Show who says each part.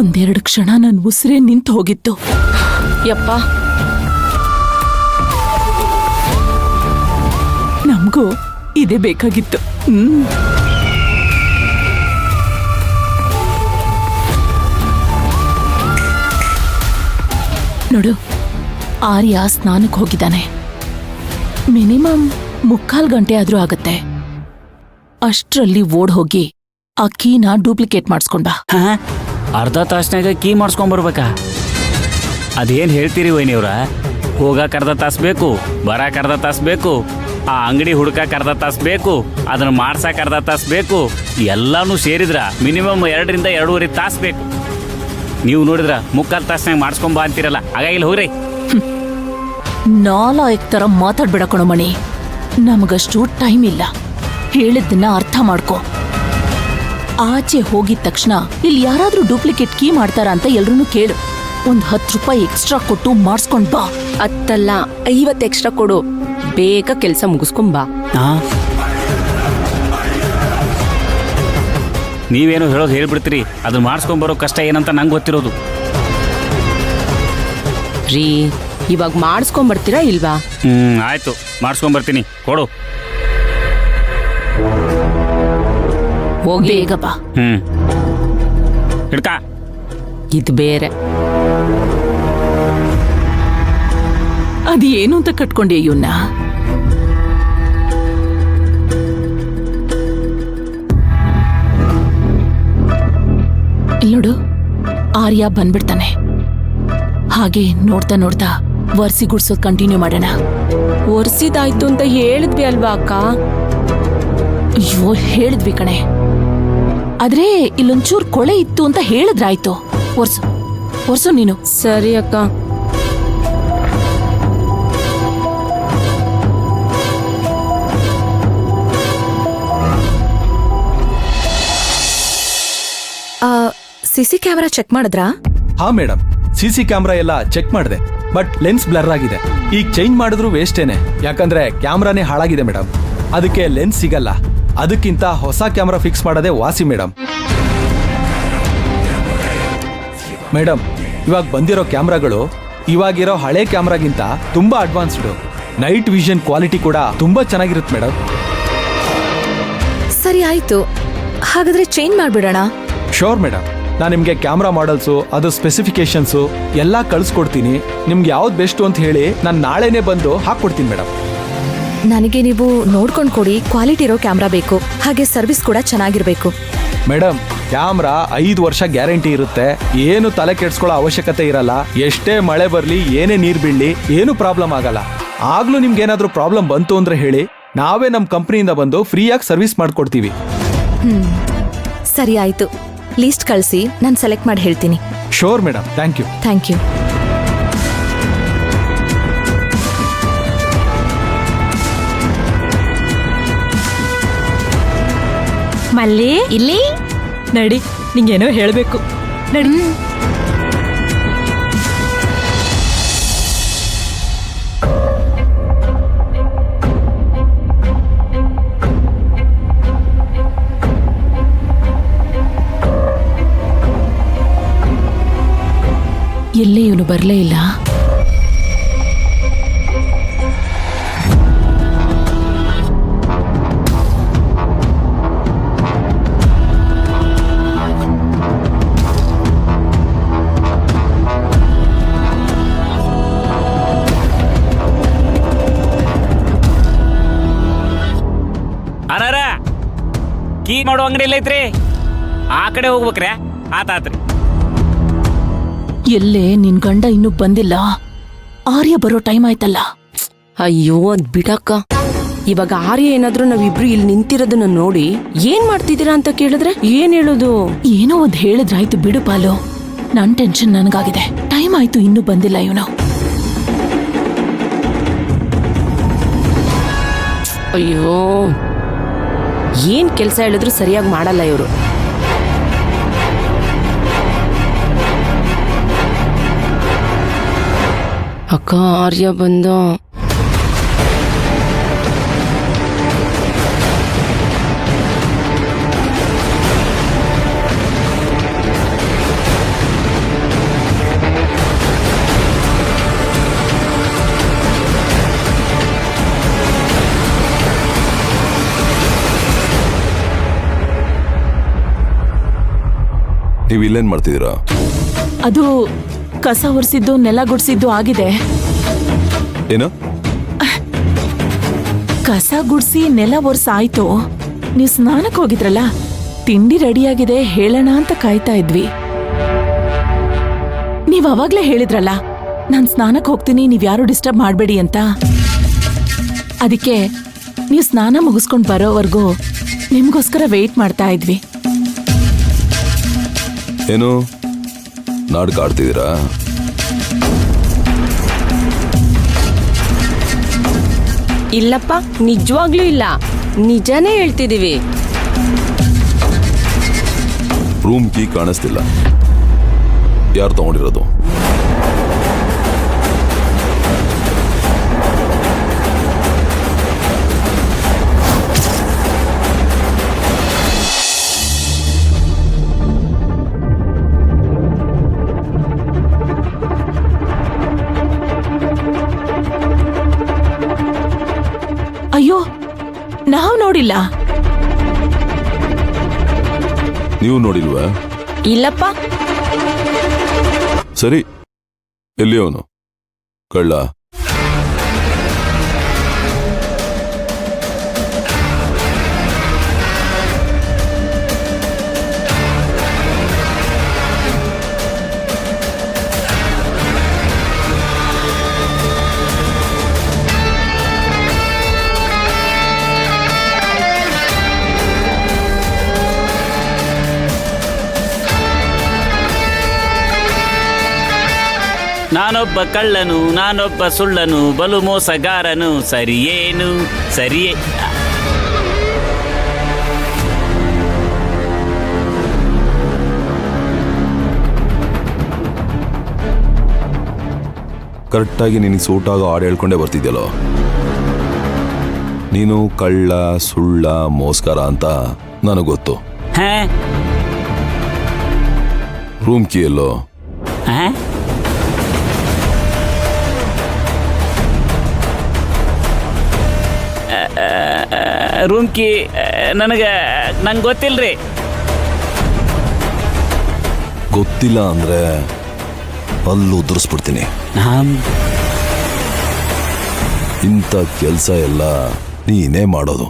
Speaker 1: ಒಂದೆರಡು ಕ್ಷಣ ನನ್ ಉಸಿರೇ ನಿಂತು ಹೋಗಿತ್ತು.
Speaker 2: ಯಪ್ಪ,
Speaker 1: ನಮಗೂ ಇದೇ ಬೇಕಾಗಿತ್ತು. ನೋಡು, ಆರ್ಯ ಸ್ನಾನಕ್ಕೆ ಹೋಗಿದ್ದಾನೆ. ಮಿನಿಮಮ್ 3/4 ಗಂಟೆ ಆದ್ರೂ ಆಗತ್ತೆ. ಅಷ್ಟ್ರಲ್ಲಿ ಓಡ್ ಹೋಗಿ ಆ ಕೀನ ಡೂಪ್ಲಿಕೇಟ್ ಮಾಡಿಸ್ಕೊಂಡ್ ಬಾ.
Speaker 3: ಅರ್ಧ ತಾಸ್ನಾಗ ಕೀ ಮಾಡಿಸ್ಕೊಂಬರ್ಬೇಕಾ? ಅದೇನು ಹೇಳ್ತೀರಿ ವೈನಿಯವ್ರ? ಹೋಗಕ್ಕೆ ಅರ್ಧ ತಾಸು ಬೇಕು, ಬರಕ್ಕೆ ಅರ್ಧ ತಾಸು ಬೇಕು, ಆ ಅಂಗಡಿ ಹುಡ್ಕಕ್ಕೆ ಅರ್ಧ ತಾಸು ಬೇಕು, ಅದನ್ನು ಮಾಡ್ಸಕ್ಕೆ ಅರ್ಧ ತಾಸು ಬೇಕು. ಎಲ್ಲನೂ ಸೇರಿದ್ರ ಮಿನಿಮಮ್ 2ರಿಂದ 2.5 ತಾಸು ಬೇಕು. ನೀವು ನೋಡಿದ್ರ 3/4 ತಾಸ್ನಾಗ ಮಾಡಿಸ್ಕೊಂಬ ಅಂತೀರಲ್ಲ, ಹಾಗಾಗಿಲ್ಲ ಹೋಗ್ರಿ.
Speaker 1: ನಾಲಾಯಕ್ ತರ ಮಾತಾಡ್ಬೇಡ ಕಣೋ ಮಣಿ. ನಮಗಷ್ಟು ಟೈಮ್ ಇಲ್ಲ. ಹೇಳಿದ್ದನ್ನ ಅರ್ಥ ಮಾಡ್ಕೊ. ಆಚೆ ಹೋಗಿದ ತಕ್ಷಣ ಇಲ್ಲಿ ಯಾರಾದ್ರೂ ಡೂಪ್ಲಿಕೇಟ್ ಕೀ ಮಾಡ್ತಾರ ಅಂತ ಎಲ್ರೂ ಕೇಳು. ಒಂದ್ 10 ರೂಪಾಯಿ ಎಕ್ಸ್ಟ್ರಾ ಕೊಟ್ಟು ಮಾಡಿಸ್ಕೊಂಡ್ ಬಾ.
Speaker 2: ಅತ್ತಲ್ಲ 50 ಎಕ್ಸ್ಟ್ರಾ ಕೊಡು, ಬೇಗ ಕೆಲಸ ಮುಗಿಸ್ಕೊಂಬಾ.
Speaker 3: ನೀವೇನು ಹೇಳೋದು ಹೇಳ್ಬಿಡ್ತೀರಿ, ಅದನ್ನ ಮಾಡಿಸ್ಕೊಂಬರೋ ಕಷ್ಟ ಏನಂತ ನಂಗೆ ಗೊತ್ತಿರೋದು.
Speaker 2: ರೀ, ಇವಾಗ ಮಾಡಿಸ್ಕೊಂಬರ್ತೀರಾ ಇಲ್ವಾ?
Speaker 3: ಆಯ್ತು, ಮಾಡಿಸ್ಕೊಂಬರ್ತೀನಿ, ಕೊಡು.
Speaker 1: ಹೋಗಿ ಬೇಗ ಬಾ.
Speaker 3: ಹಿಡ್ಕ.
Speaker 2: ಇದು ಬೇರೆ.
Speaker 1: ಅದೇನು ಅಂತ ಕಟ್ಕೊಂಡೆ ಇವನ್ನ? ಇಲ್ಲೋಡು, ಆರ್ಯ ಬಂದ್ಬಿಡ್ತಾನೆ. ಹಾಗೆ ನೋಡ್ತಾ ನೋಡ್ತಾ ವರ್ಸಿ ಗುಡ್ಸೋದ್ ಕಂಟಿನ್ಯೂ ಮಾಡೋಣ.
Speaker 2: ಒರ್ಸಿದಾಯ್ತು ಅಂತ ಹೇಳಿದ್ವಿ ಅಲ್ವಾ ಅಕ್ಕ?
Speaker 1: ಅಯ್ಯೋ, ಹೇಳಿದ್ವಿ ಕಣೆ. ಆದ್ರೆ ಇಲ್ಲೊಂಚೂರ್ ಕೊಳೆ ಇತ್ತು ಅಂತ ಹೇಳಿದ್ರಾಯ್ತು. ಒರ್ಸು ನೀನು.
Speaker 2: ಸರಿ ಅಕ್ಕ.
Speaker 4: ಸಿಸಿ ಕ್ಯಾಮೆರಾ ಚೆಕ್ ಮಾಡಿದ್ರಾ?
Speaker 5: ಹಾ ಮೇಡಮ್, ಸಿಸಿ ಕ್ಯಾಮ್ರಾ ಎಲ್ಲ ಚೆಕ್ ಮಾಡಿದೆ. ಬಟ್ ಲೆನ್ಸ್ ಬ್ಲರ್ ಆಗಿದೆ. ಈಗ ಚೇಂಜ್ ಮಾಡಿದ್ರು ವೇಸ್ಟೇನೆ, ಯಾಕಂದ್ರೆ ಕ್ಯಾಮ್ರಾನೇ ಹಾಳಾಗಿದೆ ಮೇಡಮ್. ಅದಕ್ಕೆ ಲೆನ್ಸ್ ಸಿಗಲ್ಲ. ಅದಕ್ಕಿಂತ ಹೊಸ ಕ್ಯಾಮ್ರಾ ಫಿಕ್ಸ್ ಮಾಡೋದೇ ವಾಸಿ ಮೇಡಮ್. ಮೇಡಮ್, ಇವಾಗ ಬಂದಿರೋ ಕ್ಯಾಮ್ರಾಗಳು ಇವಾಗಿರೋ ಹಳೆ ಕ್ಯಾಮ್ರಾಗಿಂತ ತುಂಬಾ ಅಡ್ವಾನ್ಸ್ಡ್. ನೈಟ್ ವಿಷನ್ ಕ್ವಾಲಿಟಿ ಕೂಡ ತುಂಬಾ ಚೆನ್ನಾಗಿರುತ್ತೆ ಮೇಡಮ್.
Speaker 4: ಸರಿ ಆಯ್ತು, ಹಾಗಾದ್ರೆ ಚೇಂಜ್ ಮಾಡ್ಬಿಡೋಣ.
Speaker 5: ಶೋರ್ ಮೇಡಮ್, ನಾನು ನಿಮಗೆ ಕ್ಯಾಮ್ರಾ ಮಾಡಲ್ಸು, ಅದು ಸ್ಪೆಸಿಫಿಕೇಶನ್ಸು ಎಲ್ಲ ಕಳಿಸ್ಕೊಡ್ತೀನಿ. ನಿಮ್ಗೆ ಯಾವ್ದು ಬೆಸ್ಟ್ ಅಂತ ಹೇಳಿ ನಾನು ನಾಳೆನೇ ಬಂದು ಹಾಕ್ಕೊಡ್ತೀನಿ ಮೇಡಮ್.
Speaker 4: ನನಗೆ ನೀವು ನೋಡ್ಕೊಂಡು ಕೊಡಿ. ಕ್ವಾಲಿಟಿ ಇರೋ ಕ್ಯಾಮ್ರಾ ಬೇಕು, ಹಾಗೆ ಸರ್ವಿಸ್ ಕೂಡ ಚೆನ್ನಾಗಿರ್ಬೇಕು.
Speaker 5: ಮೇಡಮ್, ಕ್ಯಾಮ್ರಾ 5 ವರ್ಷ ಗ್ಯಾರಂಟಿ ಇರುತ್ತೆ. ಏನು ತಲೆ ಕೆಡ್ಸ್ಕೊಳ್ಳೋ ಅವಶ್ಯಕತೆ ಇರಲ್ಲ. ಎಷ್ಟೇ ಮಳೆ ಬರಲಿ, ಏನೇ ನೀರು ಬೀಳಲಿ, ಏನು ಪ್ರಾಬ್ಲಮ್ ಆಗಲ್ಲ. ಆಗ್ಲೂ ನಿಮ್ಗೆ ಏನಾದ್ರೂ ಪ್ರಾಬ್ಲಮ್ ಬಂತು ಅಂದ್ರೆ ಹೇಳಿ, ನಾವೇ ನಮ್ಮ ಕಂಪ್ನಿಯಿಂದ ಬಂದು ಫ್ರೀಯಾಗಿ ಸರ್ವಿಸ್ ಮಾಡ್ಕೊಡ್ತೀವಿ.
Speaker 4: ಸರಿ ಆಯ್ತು, ಲೀಸ್ಟ್ ಕಳಿಸಿ, ನಾನು ಸೆಲೆಕ್ಟ್ ಮಾಡಿ ಹೇಳ್ತೀನಿ.
Speaker 5: Sure madam, thank you.
Speaker 4: Thank you.
Speaker 6: ಮಲ್ಲಿ,
Speaker 4: ಇಲ್ಲಿ
Speaker 6: ನಡಿ, ನಿಂಗೇನೋ ಹೇಳ್ಬೇಕು. ನಡಿ.
Speaker 1: ಎಲ್ಲೇ ಇವನು ಬರಲೇ ಇಲ್ಲ.
Speaker 3: ಅನಾರ ಕೀ ಮಾಡೋ ಅಂಗಡಿ ಎಲ್ಲ ಐತ್ರಿ, ಆ ಕಡೆ ಹೋಗ್ಬೇಕ್ರೆ. ಆತಾತ್ರಿ.
Speaker 1: ಎಲ್ಲೇ ನಿನ್ ಗಂಡ ಇನ್ನೂ ಬಂದಿಲ್ಲ? ಆರ್ಯ ಬರೋ ಟೈಮ್ ಆಯ್ತಲ್ಲ.
Speaker 2: ಅಯ್ಯೋ, ಅದ್ ಬಿಡಕ್ಕ. ಇವಾಗ ಆರ್ಯ ಏನಾದ್ರೂ ನಾವಿಬ್ರು ಇಲ್ಲಿ ನಿಂತಿರೋದನ್ನ ನೋಡಿ ಏನ್ ಮಾಡ್ತಿದ್ದೀರಾ ಅಂತ ಕೇಳಿದ್ರೆ ಏನ್ ಹೇಳೋದು?
Speaker 1: ಏನೋ ಒಂದ್ ಹೇಳಿದ್ರಾಯ್ತು ಬಿಡು ಪಾಲು. ನನ್ ಟೆನ್ಷನ್ ನನಗಾಗಿದೆ. ಟೈಮ್ ಆಯ್ತು, ಇನ್ನೂ ಬಂದಿಲ್ಲ ಇವನು.
Speaker 2: ಅಯ್ಯೋ, ಏನ್ ಕೆಲ್ಸ ಹೇಳಿದ್ರು ಸರಿಯಾಗಿ ಮಾಡಲ್ಲ ಇವರು. ಅಕ್ಕ, ಆರ್ಯ ಬಂದ.
Speaker 7: ನೀವು ಇಲ್ಲೇನ್ ಮಾಡ್ತಿದ್ದೀರಾ?
Speaker 1: ಅದು ಕಸ ಒರೆಸಿದ್ದು ನೆಲ ಗುಡ್ಸಿದ್ದು ಆಗಿದೆ.
Speaker 7: ಏನು?
Speaker 1: ಕಸ ಗುಡ್ಸಿ ನೆಲ ಒರ್ಸಾಯ್ತು. ನೀವು ಸ್ನಾನಕ್ಕೆ ಹೋಗಿದ್ರಲ್ಲ, ತಿಂಡಿ ರೆಡಿಯಾಗಿದೆ ಹೇಳೋಣ ಅಂತ ಕಾಯ್ತಾ ಇದ್ವಿ. ನೀವ್ ಅವಾಗ್ಲೇ ಹೇಳಿದ್ರಲ್ಲ, ನಾನ್ ಸ್ನಾನಕ್ಕೆ ಹೋಗ್ತೀನಿ, ನೀವ್ಯಾರು ಡಿಸ್ಟರ್ಬ್ ಮಾಡಬೇಡಿ ಅಂತ. ಅದಕ್ಕೆ ನೀವು ಸ್ನಾನ ಮುಗಿಸ್ಕೊಂಡು ಬರೋವರೆಗೂ ನಿಮ್ಗೋಸ್ಕರ ವೆಯ್ಟ್ ಮಾಡ್ತಾ ಇದ್ವಿ.
Speaker 7: ಏನು ನಾಟಕ ಆಡ್ತಿದ್ದೀರಾ?
Speaker 2: ಇಲ್ಲಪ್ಪ, ನಿಜವಾಗ್ಲೂ ಇಲ್ಲ, ನಿಜಾನೇ ಹೇಳ್ತಿದೀವಿ.
Speaker 7: ರೂಮ್ ಕೀ ಕಾಣಿಸ್ತಿಲ್ಲ, ಯಾರು ತಗೊಂಡಿರೋದು?
Speaker 1: ಅಯ್ಯೋ, ನಾವ್ ನೋಡಿಲ್ಲ.
Speaker 7: ನೀವು ನೋಡಿಲ್ವಾ?
Speaker 2: ಇಲ್ಲಪ್ಪ.
Speaker 7: ಸರಿ, ಎಲ್ಲಿ ಅವನು ಕಳ್ಳ?
Speaker 3: ನಾನೊಬ್ಬ ಕಳ್ಳನು, ನಾನೊಬ್ಬ ಸುಳ್ಳನು, ಬಲು ಮೋಸಗಾರನು, ಸರಿಯೇನು? ಸರಿಯೇ.
Speaker 7: ಕರೆಕ್ಟಾಗಿ ನಿನಗೆ ಸೂಟ್ ಆಗೋ ಹಾಡು ಹೇಳ್ಕೊಂಡೇ ಬರ್ತಿದ್ಯಲ್ಲೋ. ನೀನು ಕಳ್ಳ, ಸುಳ್ಳ, ಮೋಸ್ಕರ ಅಂತ ನನಗೆ ಗೊತ್ತು.
Speaker 3: ಹಾ
Speaker 7: ರೂಮ್ ಕೀ ಎಲ್ಲೋ?
Speaker 3: ಹಾ ರೂಮ್ ಕೀ ನಂಗೆ ಗೊತ್ತಿಲ್ರಿ.
Speaker 7: ಗೊತ್ತಿಲ್ಲ ಅಂದ್ರೆ ಅಲ್ಲಿ ಉದುರಿಸ್ಬಿಡ್ತೀನಿ. ಇಂಥ ಕೆಲಸ ಎಲ್ಲ ನೀನೇ ಮಾಡೋದು.